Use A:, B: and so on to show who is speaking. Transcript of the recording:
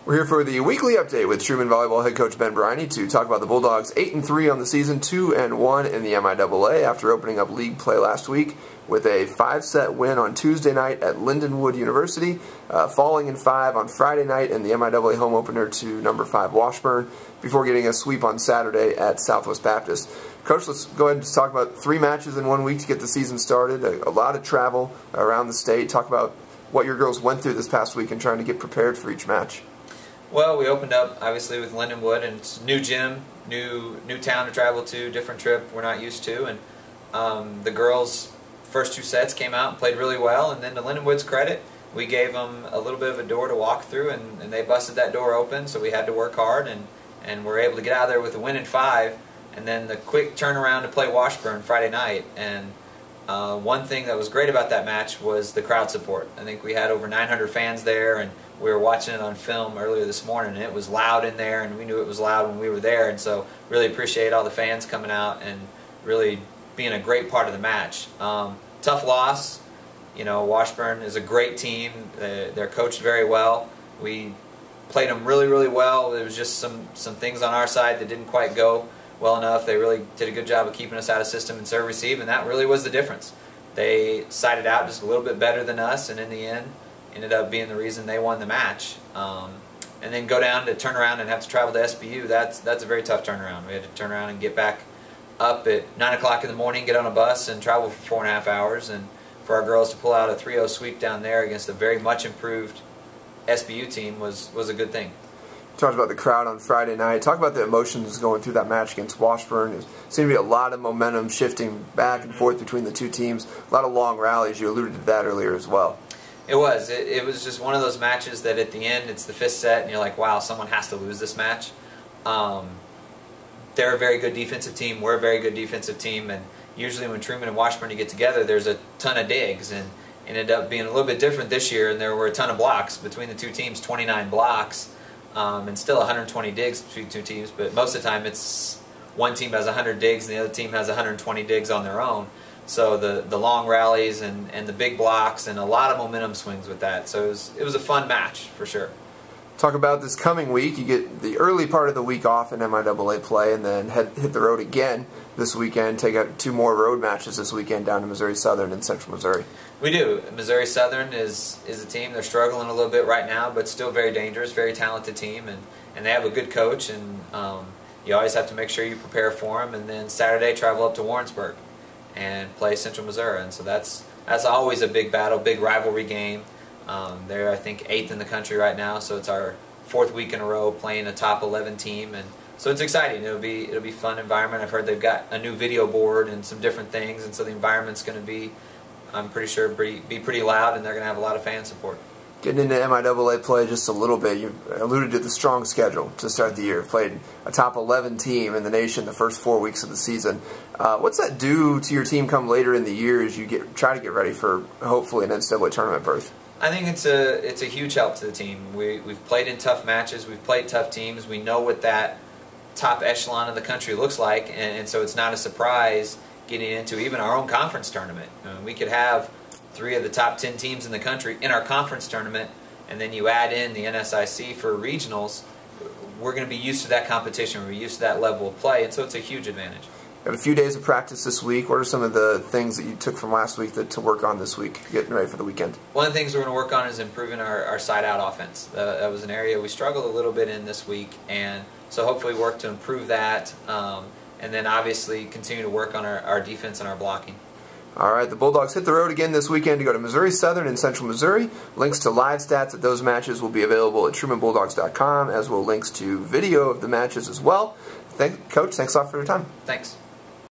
A: We're here for the weekly update with Truman Volleyball head coach Ben Briney to talk about the Bulldogs 8-3 on the season, 2-1 in the MIAA after opening up league play last week with a 5-set win on Tuesday night at Lindenwood University, falling in 5 on Friday night in the MIAA home opener to number 5 Washburn before getting a sweep on Saturday at Southwest Baptist. Coach, let's go ahead and just talk about 3 matches in 1 week to get the season started, a lot of travel around the state. Talk about what your girls went through this past week and trying to get prepared for each match.
B: Well, we opened up obviously with Lindenwood, and it's new gym, new town to travel to, different trip we're not used to, and the girls' first 2 sets came out and played really well. And then to Lindenwood's credit, we gave them a little bit of a door to walk through, and they busted that door open. So we had to work hard, and we're able to get out of there with a win in 5, and then the quick turnaround to play Washburn Friday night. And one thing that was great about that match was the crowd support. I think we had over 900 fans there, and we were watching it on film earlier this morning, and it was loud in there, and we knew it was loud when we were there. And so really appreciate all the fans coming out and really being a great part of the match. Tough loss. You know, Washburn is a great team. They're coached very well. We played them really, really well. There was just some things on our side that didn't quite go well enough. They really did a good job of keeping us out of system and serve-receive, and that really was the difference. They sided out just a little bit better than us, and in the end ended up being the reason they won the match. And then go down to turn around and have to travel to SBU. That's a very tough turnaround. We had to turn around and get back up at 9 o'clock in the morning, get on a bus, and travel for 4.5 hours. And for our girls to pull out a 3-0 sweep down there against a very much improved SBU team was a good thing.
A: You talked about the crowd on Friday night. Talk about the emotions going through that match against Washburn. There seemed to be a lot of momentum shifting back and forth between the two teams. A lot of long rallies. You alluded to that earlier as well.
B: It was. It was just one of those matches that at the end it's the 5th set and you're like, wow, someone has to lose this match. They're a very good defensive team. We're a very good defensive team. And usually when Truman and Washburn get together, there's a ton of digs. And it ended up being a little bit different this year, and there were a ton of blocks between the two teams, 29 blocks, and still 120 digs between two teams. But most of the time it's one team has 100 digs and the other team has 120 digs on their own. So the long rallies and the big blocks and a lot of momentum swings with that. So it was a fun match for sure.
A: Talk about this coming week. You get the early part of the week off in MIAA play, and then hit the road again this weekend. Take out 2 more road matches this weekend down to Missouri Southern and Central Missouri.
B: We do. Missouri Southern is a team. They're struggling a little bit right now, but still very dangerous, very talented team, and they have a good coach, and you always have to make sure you prepare for them. And then Saturday, travel up to Warrensburg and play Central Missouri, and so that's always a big battle, big rivalry game. They're, I think, 8th in the country right now, so it's our 4th week in a row playing a top 11 team, and so it's exciting. It'll be a fun environment. I've heard they've got a new video board and some different things, and so the environment's going to be, I'm pretty sure, be pretty loud, and they're going to have a lot of fan support.
A: Getting into MIAA play just a little bit, you alluded to the strong schedule to start the year. Played a top 11 team in the nation the first 4 weeks of the season. What's that do to your team come later in the year as you try to get ready for hopefully an NCAA tournament berth?
B: I think it's a huge help to the team. We've played in tough matches. We've played tough teams. We know what that top echelon of the country looks like, and so it's not a surprise getting into even our own conference tournament. We could have 3 of the top 10 teams in the country in our conference tournament, and then you add in the NSIC for regionals. We're going to be used to that competition. We're used to that level of play, and so it's a huge advantage.
A: Got a few days of practice this week. What are some of the things that you took from last week to work on this week, getting ready for the weekend?
B: One of the things we're going to work on is improving our side-out offense. That was an area we struggled a little bit in this week, and so hopefully work to improve that, and then obviously continue to work on our defense and our blocking.
A: All right, the Bulldogs hit the road again this weekend to go to Missouri Southern and Central Missouri. Links to live stats at those matches will be available at TrumanBulldogs.com, as will links to video of the matches as well. Coach, thanks a lot for your time.
B: Thanks.